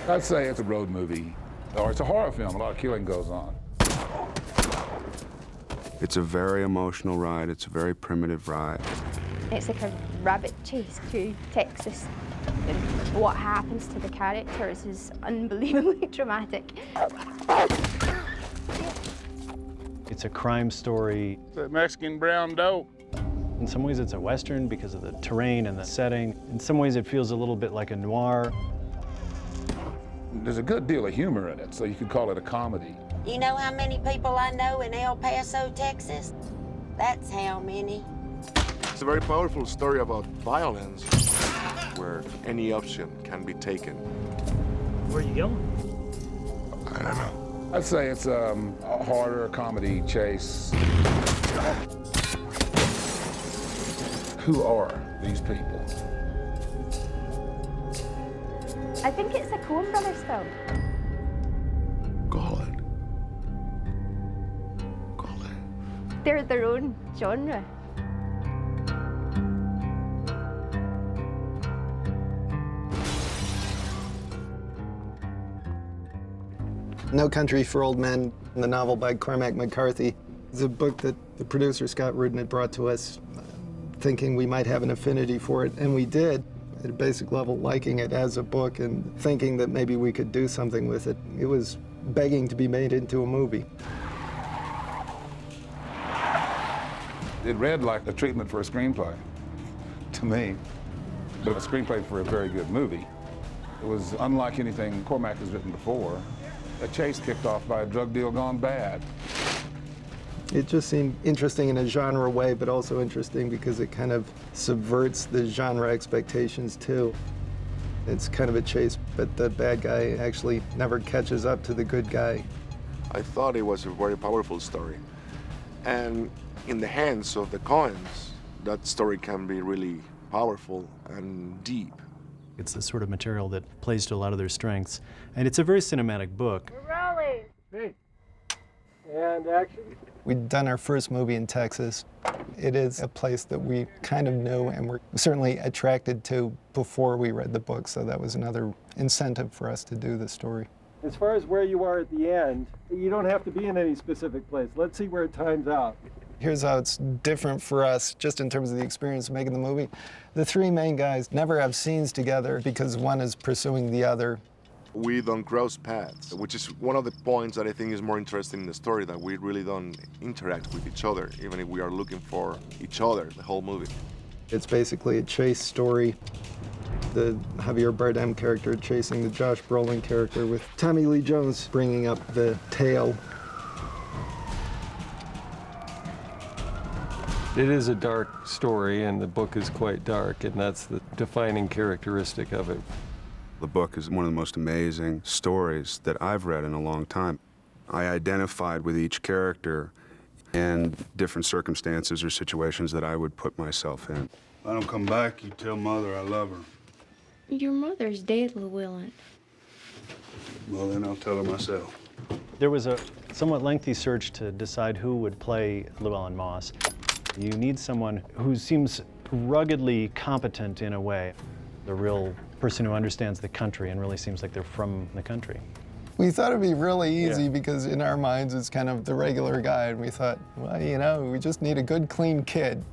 I'd say it's a road movie, or it's a horror film. A lot of killing goes on. It's a very emotional ride. It's a very primitive ride. It's like a rabbit chase through Texas. And what happens to the characters is unbelievably dramatic. It's a crime story. The Mexican brown dope. In some ways it's a Western because of the terrain and the setting. In some ways it feels a little bit like a noir. There's a good deal of humor in it, so you could call it a comedy. You know how many people I know in El Paso, Texas? That's how many. It's a very powerful story about violence, where any option can be taken. Where are you going? I don't know. I'd say it's a horror comedy chase. Who are these people? I think it's a Coen Brothers film. Call it. Call it. They're their own genre. No Country for Old Men, the novel by Cormac McCarthy, is a book that the producer Scott Rudin had brought to us, thinking we might have an affinity for it, and we did. At a basic level, liking it as a book and thinking that maybe we could do something with it. It was begging to be made into a movie. It read like a treatment for a screenplay, to me, but a screenplay for a very good movie. It was unlike anything Cormac has written before. A chase kicked off by a drug deal gone bad. It just seemed interesting in a genre way, but also interesting because it kind of subverts the genre expectations too. It's kind of a chase, but the bad guy actually never catches up to the good guy. I thought it was a very powerful story. And in the hands of the Coens, that story can be really powerful and deep. It's the sort of material that plays to a lot of their strengths. And it's a very cinematic book. We're rolling. Hey. And action. We'd done our first movie in Texas. It is a place that we kind of knew and were certainly attracted to before we read the book, so that was another incentive for us to do the story. As far as where you are at the end, you don't have to be in any specific place. Let's see where it times out. Here's how it's different for us, just in terms of the experience of making the movie. The three main guys never have scenes together because one is pursuing the other. We don't cross paths, which is one of the points that I think is more interesting in the story, that we really don't interact with each other, even if we are looking for each other the whole movie. It's basically a chase story. The Javier Bardem character chasing the Josh Brolin character, with Tommy Lee Jones bringing up the tail. It is a dark story, and the book is quite dark, and that's the defining characteristic of it. The book is one of the most amazing stories that I've read in a long time. I identified with each character and different circumstances or situations that I would put myself in. If I don't come back, you tell Mother I love her. Your mother's dead, Llewelyn. Well, then I'll tell her myself. There was a somewhat lengthy search to decide who would play Llewelyn Moss. You need someone who seems ruggedly competent in a way, the real person who understands the country and really seems like they're from the country. We thought it'd be really easy because in our minds it's kind of the regular guy, and we thought, well, you know, we just need a good, clean kid.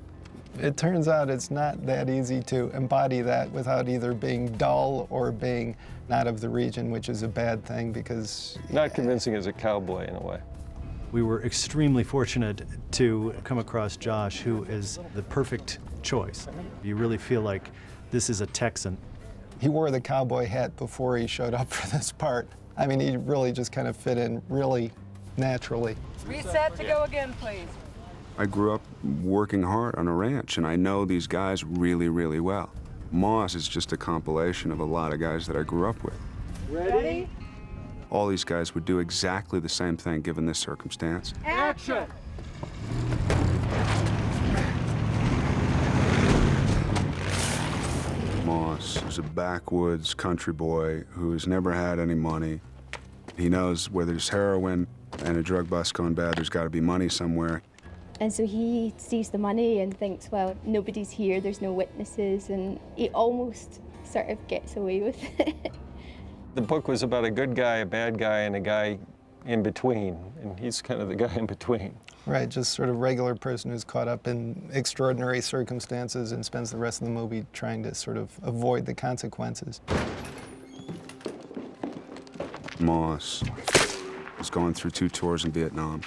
It turns out it's not that easy to embody that without either being dull or being not of the region, which is a bad thing because... Not convincing as a cowboy in a way. We were extremely fortunate to come across Josh, who is the perfect choice. You really feel like this is a Texan. He wore the cowboy hat before he showed up for this part. I mean, he really just kind of fit in really naturally. Reset to go again, please. I grew up working hard on a ranch, and I know these guys really, really well. Moss is just a compilation of a lot of guys that I grew up with. Ready? All these guys would do exactly the same thing given this circumstance. Action! Moss is a backwoods country boy who's never had any money. He knows where there's heroin and a drug bust going bad, there's got to be money somewhere. And so he sees the money and thinks, well, nobody's here, there's no witnesses, and he almost sort of gets away with it. The book was about a good guy, a bad guy, and a guy in between, and he's kind of the guy in between. Right, just sort of regular person who's caught up in extraordinary circumstances and spends the rest of the movie trying to sort of avoid the consequences. Moss is going through 2 tours in Vietnam,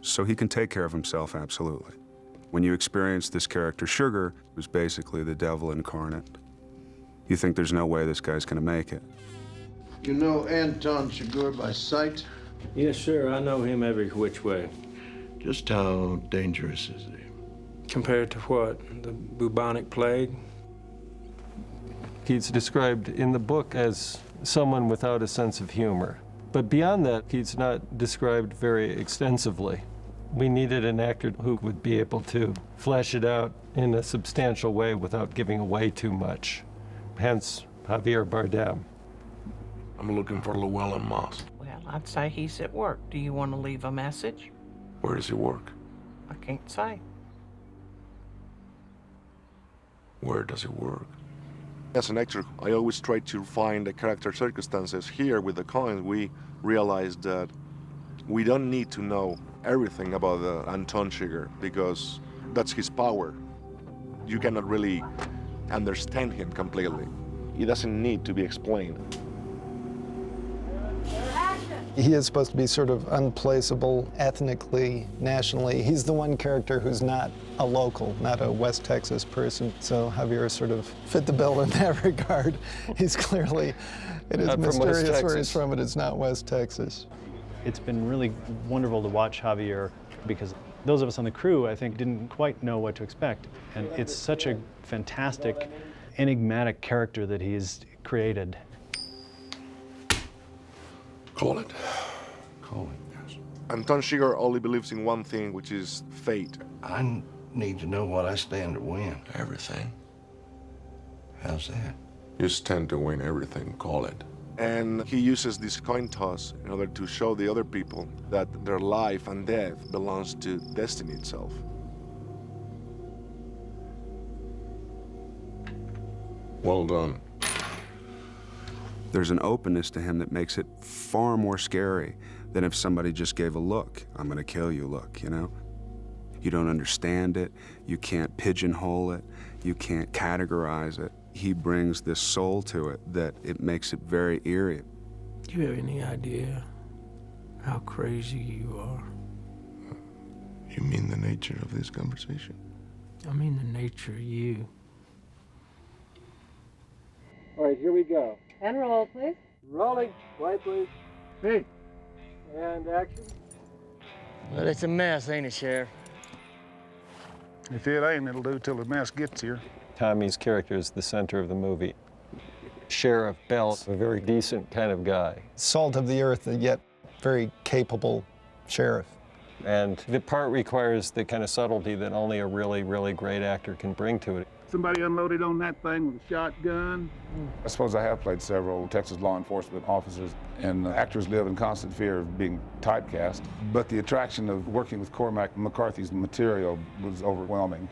so he can take care of himself, absolutely. When you experience this character, Chigurh, who's basically the devil incarnate, you think there's no way this guy's gonna make it. You know Anton Chigurh by sight? Yes, sir. I know him every which way. Just how dangerous is he? Compared to what? The bubonic plague? He's described in the book as someone without a sense of humor. But beyond that, he's not described very extensively. We needed an actor who would be able to flesh it out in a substantial way without giving away too much. Hence, Javier Bardem. I'm looking for Llewelyn Moss. Well, I'd say he's at work. Do you want to leave a message? Where does he work? I can't say. Where does he work? As an actor, I always try to find the character circumstances. Here with the Coens, we realized that we don't need to know everything about Anton Chigurh because that's his power. You cannot really understand him completely. He doesn't need to be explained. He is supposed to be sort of unplaceable ethnically, nationally. He's the one character who's not a local, not a West Texas person. So Javier sort of fit the bill in that regard. He's clearly, it is mysterious where he's from, but it's not West Texas. It's been really wonderful to watch Javier because those of us on the crew, I think, didn't quite know what to expect. And it's such a fantastic, enigmatic character that he's created. Call it. Call it, yes. Anton Chigurh only believes in one thing, which is fate. I need to know what I stand to win. Everything. How's that? You stand to win everything, call it. And he uses this coin toss in order to show the other people that their life and death belongs to destiny itself. Well done. There's an openness to him that makes it far more scary than if somebody just gave a look. I'm gonna kill you look, you know? You don't understand it, you can't pigeonhole it, you can't categorize it. He brings this soul to it that it makes it very eerie. Do you have any idea how crazy you are? You mean the nature of this conversation? I mean the nature of you. All right, here we go. And roll, please. Rolling. Quiet, please. Hey. And action. Well, it's a mess, ain't it, Sheriff? If it ain't, it'll do till the mess gets here. Tommy's character is the center of the movie. Sheriff Bell's a very decent kind of guy. Salt of the earth, and yet very capable sheriff. And the part requires the kind of subtlety that only a really, really great actor can bring to it. Somebody unloaded on that thing with a shotgun. I suppose I have played several Texas law enforcement officers, and actors live in constant fear of being typecast. But the attraction of working with Cormac McCarthy's material was overwhelming.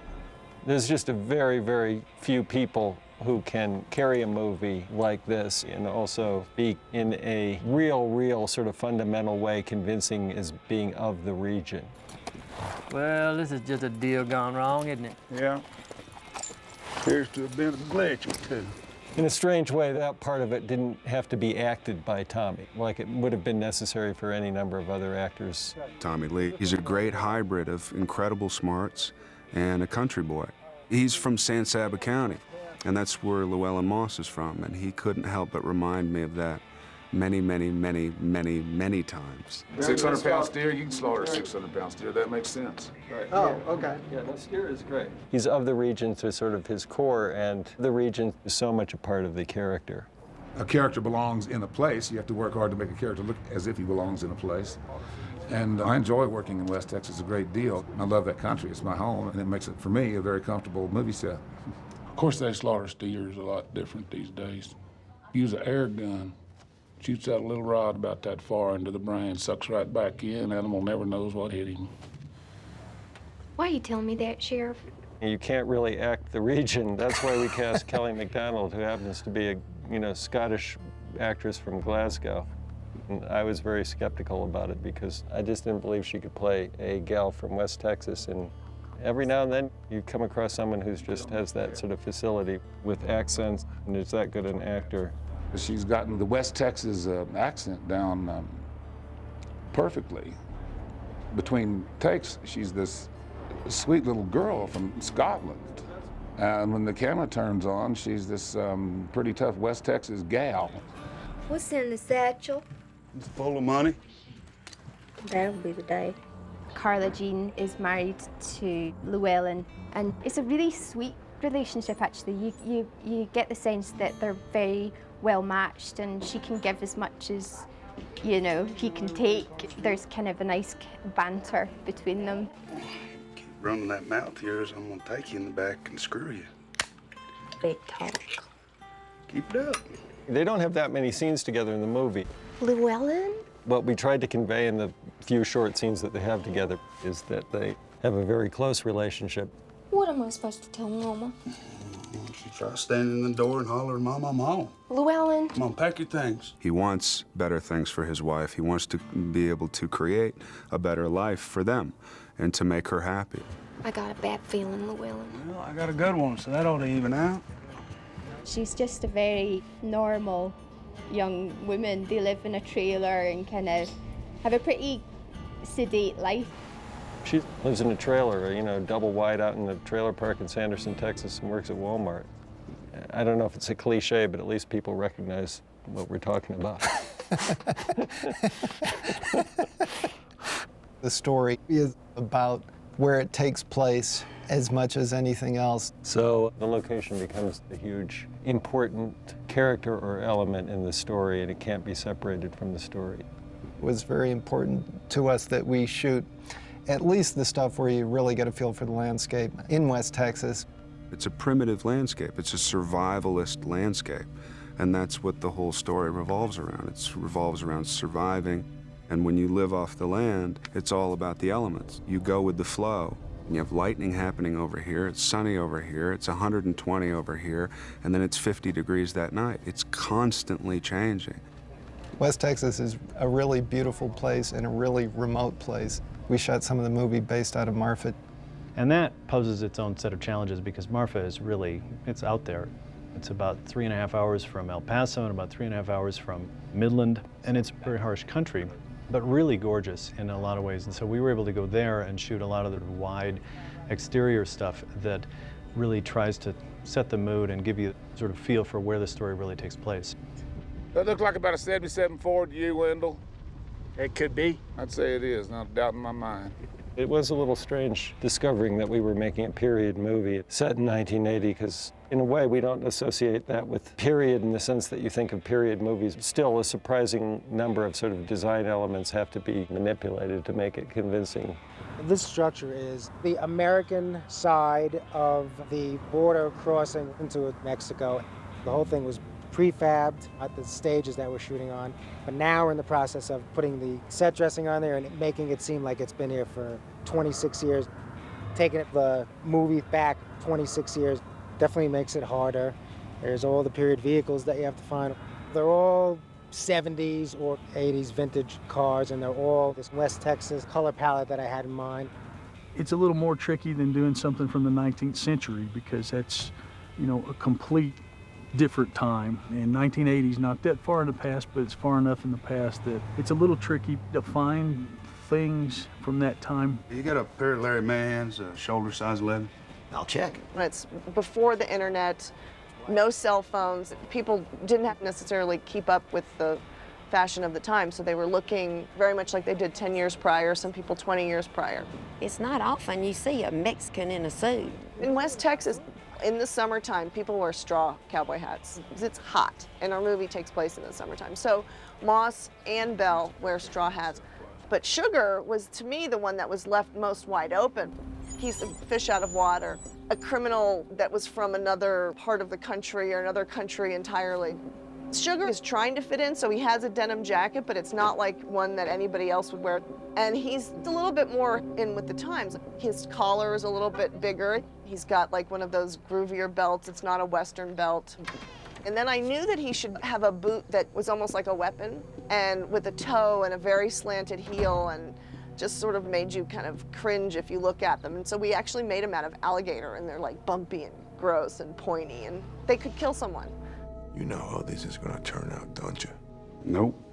There's just a very, very few people who can carry a movie like this and also be in a real sort of fundamental way convincing as being of the region. Well, this is just a deal gone wrong, isn't it? Yeah. Appears to have been a glitch or two. In a strange way, that part of it didn't have to be acted by Tommy, like it would have been necessary for any number of other actors. Tommy Lee, he's a great hybrid of incredible smarts and a country boy. He's from San Saba County, and that's where Llewelyn Moss is from, and he couldn't help but remind me of that many times. 600-pound steer, you can slaughter a 600-pound steer. That makes sense. Right. Oh, okay. Yeah, that steer is great. He's of the region to sort of his core, and the region is so much a part of the character. A character belongs in a place. You have to work hard to make a character look as if he belongs in a place. And I enjoy working in West Texas a great deal. I love that country. It's my home, and it makes it, for me, a very comfortable movie set. Of course, they slaughter steers a lot different these days. Use an air gun. Shoots out a little rod about that far into the brain, sucks right back in. Animal never knows what hit him. Why are you telling me that, Sheriff? You can't really act the region. That's why we cast Kelly Macdonald, who happens to be a Scottish actress from Glasgow. And I was very skeptical about it because I just didn't believe she could play a gal from West Texas. And every now and then you come across someone who just has that sort of facility with accents and is that good an actor. She's gotten the West Texas accent down perfectly. Between takes, she's this sweet little girl from Scotland. And when the camera turns on, she's this pretty tough West Texas gal. What's in the satchel? It's full of money. That'll be the day. Carla Jean is married to Llewelyn, and it's a really sweet relationship, actually. You get the sense that they're very well matched, and she can give as much as, you know, he can take. There's kind of a nice banter between them. Keep running that mouth of yours, I'm gonna take you in the back and screw you. Big talk. Keep it up. They don't have that many scenes together in the movie. Llewelyn? What we tried to convey in the few short scenes that they have together is that they have a very close relationship. What am I supposed to tell Mama? She tries standing in the door and hollering, Mom, I'm home. Llewelyn? Come on, pack your things. He wants better things for his wife. He wants to be able to create a better life for them and to make her happy. I got a bad feeling, Llewelyn. Well, I got a good one, so that ought to even out. She's just a very normal young woman. They live in a trailer and kind of have a pretty sedate life. She lives in a trailer, you know, double wide out in the trailer park in Sanderson, Texas, and works at Walmart. I don't know if it's a cliche, but at least people recognize what we're talking about. The story is about where it takes place as much as anything else. So the location becomes a huge, important character or element in the story, and it can't be separated from the story. It was very important to us that we shoot at least the stuff where you really get a feel for the landscape in West Texas. It's a primitive landscape. It's a survivalist landscape. And that's what the whole story revolves around. It revolves around surviving. And when you live off the land, it's all about the elements. You go with the flow. You have lightning happening over here, it's sunny over here, it's 120 over here, and then it's 50 degrees that night. It's constantly changing. West Texas is a really beautiful place and a really remote place. We shot some of the movie based out of Marfa. And that poses its own set of challenges because Marfa is really, it's out there. It's about 3.5 hours from El Paso and about 3.5 hours from Midland, and it's very harsh country, but really gorgeous in a lot of ways. And so we were able to go there and shoot a lot of the wide exterior stuff that really tries to set the mood and give you sort of feel for where the story really takes place. That looks like about a 77 Ford to you, Wendell. It could be. I'd say it is, not a doubt in my mind. It was a little strange discovering that we were making a period movie set in 1980, because in a way we don't associate that with period in the sense that you think of period movies. Still, a surprising number of sort of design elements have to be manipulated to make it convincing. This structure is the American side of the border crossing into Mexico. The whole thing was prefabbed at the stages that we're shooting on, but now we're in the process of putting the set dressing on there and making it seem like it's been here for 26 years. Taking the movie back 26 years definitely makes it harder. There's all the period vehicles that you have to find. They're all 70s or 80s vintage cars, and they're all this West Texas color palette that I had in mind. It's a little more tricky than doing something from the 19th century because that's, you know, a complete different time. And 1980 is not that far in the past, but it's far enough in the past that it's a little tricky to find things from that time. You got a pair of Larry Mann's, shoulder size 11? I'll check. It's before the internet, no cell phones. People didn't have to necessarily keep up with the fashion of the time, so they were looking very much like they did 10 years prior, some people 20 years prior. It's not often you see a Mexican in a suit. In West Texas, in the summertime, people wear straw cowboy hats because it's hot, and our movie takes place in the summertime. So Moss and Bell wear straw hats. But Chigurh was, to me, the one that was left most wide open. He's a fish out of water, a criminal that was from another part of the country or another country entirely. Chigurh is trying to fit in, so he has a denim jacket, but it's not like one that anybody else would wear. And he's a little bit more in with the times. His collar is a little bit bigger. He's got like one of those groovier belts. It's not a Western belt. And then I knew that he should have a boot that was almost like a weapon, and with a toe and a very slanted heel, and just sort of made you kind of cringe if you look at them. And so we actually made them out of alligator, and they're like bumpy and gross and pointy, and they could kill someone. You know how this is gonna turn out, don't you? Nope.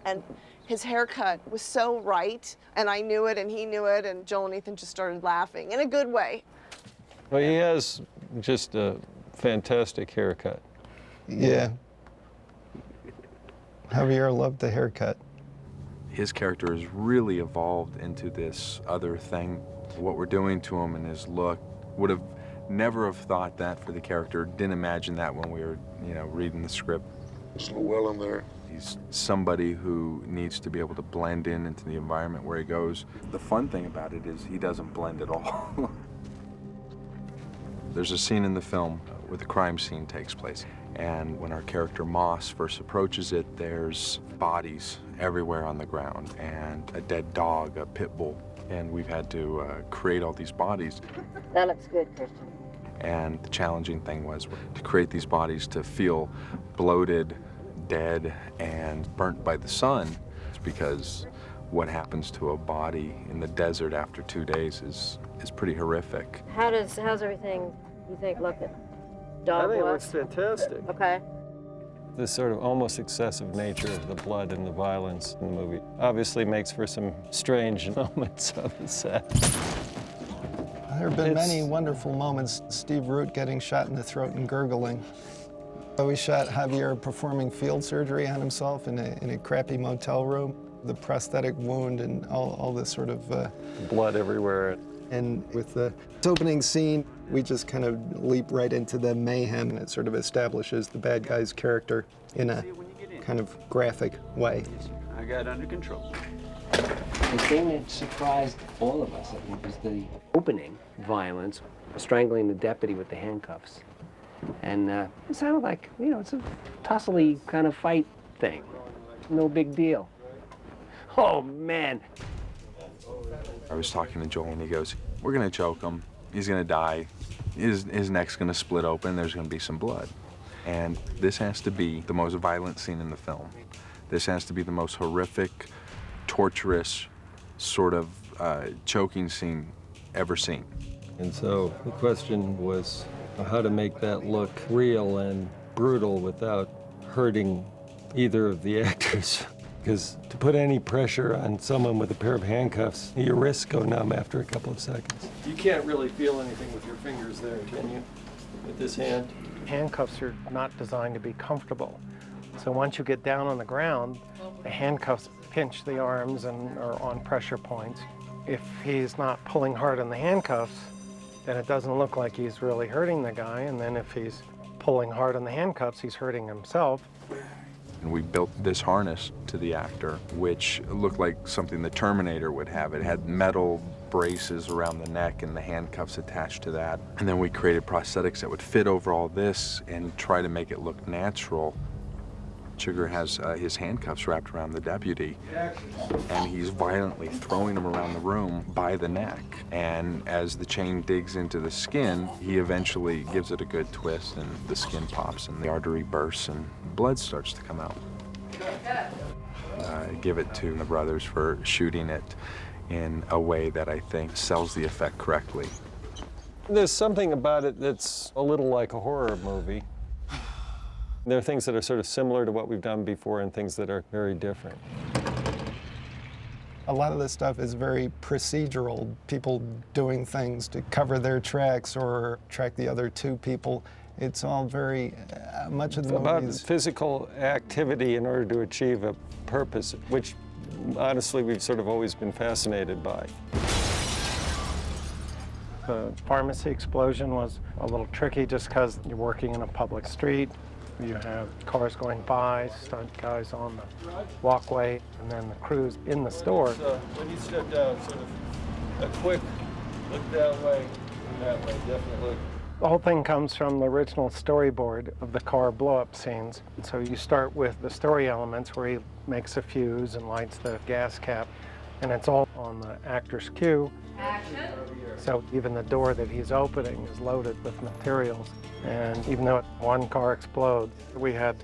And his haircut was so right, and I knew it, and he knew it, and Joel and Ethan just started laughing in a good way. Well, he has just a fantastic haircut. Yeah. Javier loved the haircut. His character has really evolved into this other thing. What we're doing to him and his look, would have never have thought that for the character. Didn't imagine that when we were, reading the script. There's Llewelyn there. He's somebody who needs to be able to blend into the environment where he goes. The fun thing about it is he doesn't blend at all. There's a scene in the film where the crime scene takes place. And when our character Moss first approaches it, there's bodies everywhere on the ground and a dead dog, a pit bull. And we've had to create all these bodies. That looks good, Christian. And the challenging thing was to create these bodies to feel bloated, dead, and burnt by the sun. It's because what happens to a body in the desert after 2 days is pretty horrific. How's everything, you think, looking? I think it looks fantastic. Okay. The sort of almost excessive nature of the blood and the violence in the movie obviously makes for some strange moments on the set. There have been many wonderful moments. Steve Root getting shot in the throat and gurgling. We shot Javier performing field surgery on himself in a crappy motel room. The prosthetic wound and all this sort of... blood everywhere. And with the opening scene, we just kind of leap right into the mayhem, and it sort of establishes the bad guy's character in a kind of graphic way. I got it under control. The thing that surprised all of us, I think, was the opening violence, strangling the deputy with the handcuffs. And it sounded like, it's a tussly kind of fight thing. No big deal. Oh, man. I was talking to Joel and he goes, we're gonna choke him. He's gonna die. His neck's gonna split open. There's gonna be some blood. And this has to be the most violent scene in the film. This has to be the most horrific, torturous, sort of choking scene ever seen. And so the question was how to make that look real and brutal without hurting either of the actors. Because to put any pressure on someone with a pair of handcuffs, your wrists go numb after a couple of seconds. You can't really feel anything with your fingers there, can you? With this hand? Handcuffs are not designed to be comfortable. So once you get down on the ground, the handcuffs pinch the arms and are on pressure points. If he's not pulling hard on the handcuffs, then it doesn't look like he's really hurting the guy. And then if he's pulling hard on the handcuffs, he's hurting himself. And we built this harness to the actor, which looked like something the Terminator would have. It had metal braces around the neck and the handcuffs attached to that. And then we created prosthetics that would fit over all this and try to make it look natural. Chigurh has his handcuffs wrapped around the deputy, and he's violently throwing them around the room by the neck. And as the chain digs into the skin, he eventually gives it a good twist, and the skin pops, and the artery bursts, and blood starts to come out. Give it to the brothers for shooting it in a way that I think sells the effect correctly. There's something about it that's a little like a horror movie. There are things that are sort of similar to what we've done before and things that are very different. A lot of this stuff is very procedural, people doing things to cover their tracks or track the other two people. It's all very, much of the about movies... physical activity in order to achieve a purpose, which honestly we've sort of always been fascinated by. The pharmacy explosion was a little tricky just because you're working in a public street. You have cars going by, stunt guys on the walkway, and then the crews in the store. So when you step down, sort of a quick look that way and that way, definitely. The whole thing comes from the original storyboard of the car blow-up scenes. So you start with the story elements where he makes a fuse and lights the gas cap, and it's all on the actor's cue. Action. So even the door that he's opening is loaded with materials. And even though one car explodes, we had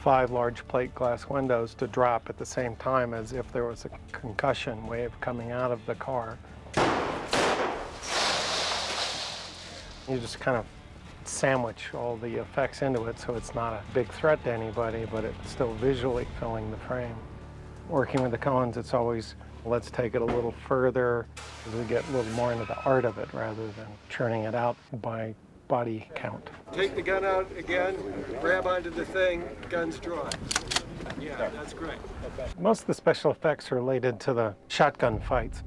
5 large plate glass windows to drop at the same time as if there was a concussion wave coming out of the car. You just kind of sandwich all the effects into it so it's not a big threat to anybody, but it's still visually filling the frame. Working with the Coens, it's always, let's take it a little further as we get a little more into the art of it rather than churning it out by body count. Take the gun out again, grab onto the thing, gun's drawn. Yeah, that's great. Most of the special effects are related to the shotgun fights.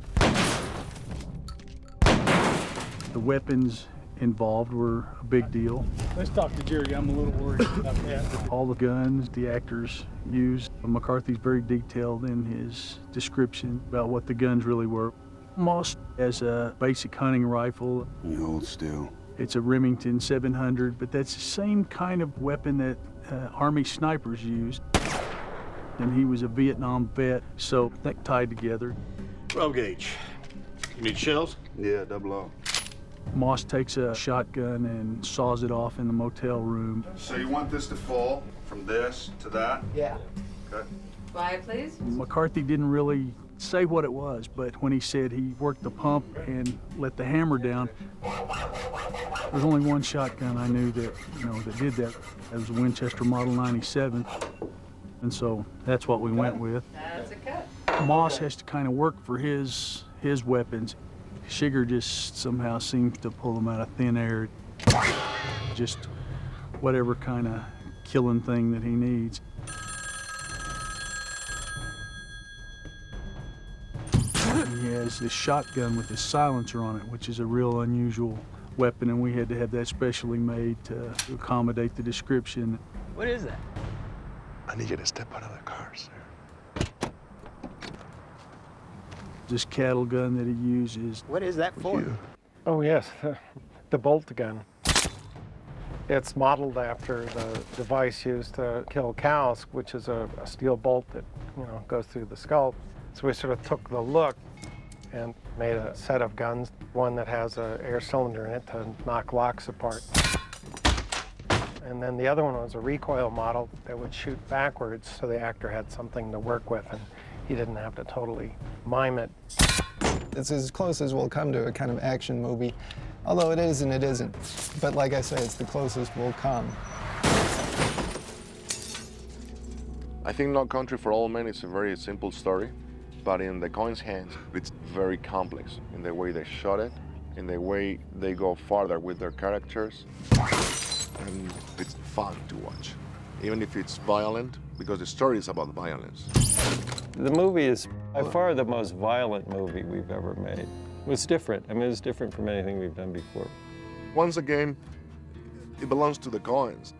The weapons involved were a big deal. Let's talk to Jerry. I'm a little worried about that. All the guns the actors used. McCarthy's very detailed in his description about what the guns really were. Moss has a basic hunting rifle. You hold still. It's a Remington 700, but that's the same kind of weapon that Army snipers used. And he was a Vietnam vet, so that tied together. 12 gauge. You need shells? Yeah, double O. Moss takes a shotgun and saws it off in the motel room. So you want this to fall from this to that? Yeah. Okay. Quiet, please. McCarthy didn't really say what it was, but when he said he worked the pump and let the hammer down, there's only one shotgun I knew that, that did that. It was a Winchester Model 97. And so that's what we went with. That's a cut. Moss has to kind of work for his weapons. Chigurh just somehow seems to pull them out of thin air. Just whatever kind of killing thing that he needs. He has this shotgun with this silencer on it, which is a real unusual weapon, and we had to have that specially made to accommodate the description. What is that? I need you to step out of the car, sir. This cattle gun that he uses. What is that for? Oh yes, the bolt gun. It's modeled after the device used to kill cows, which is a steel bolt that goes through the skull. So we sort of took the look and made a set of guns, one that has an air cylinder in it to knock locks apart. And then the other one was a recoil model that would shoot backwards, so the actor had something to work with and he didn't have to totally mime it. It's as close as we'll come to a kind of action movie, although it is and it isn't. But like I say, it's the closest we'll come. I think No Country for Old Men is a very simple story, but in the Coen's hands, it's very complex in the way they shot it, in the way they go farther with their characters, and it's fun to watch, even if it's violent, because the story is about violence. The movie is by far the most violent movie we've ever made. It was different. I mean, it was different from anything we've done before. Once again, it belongs to the Coens.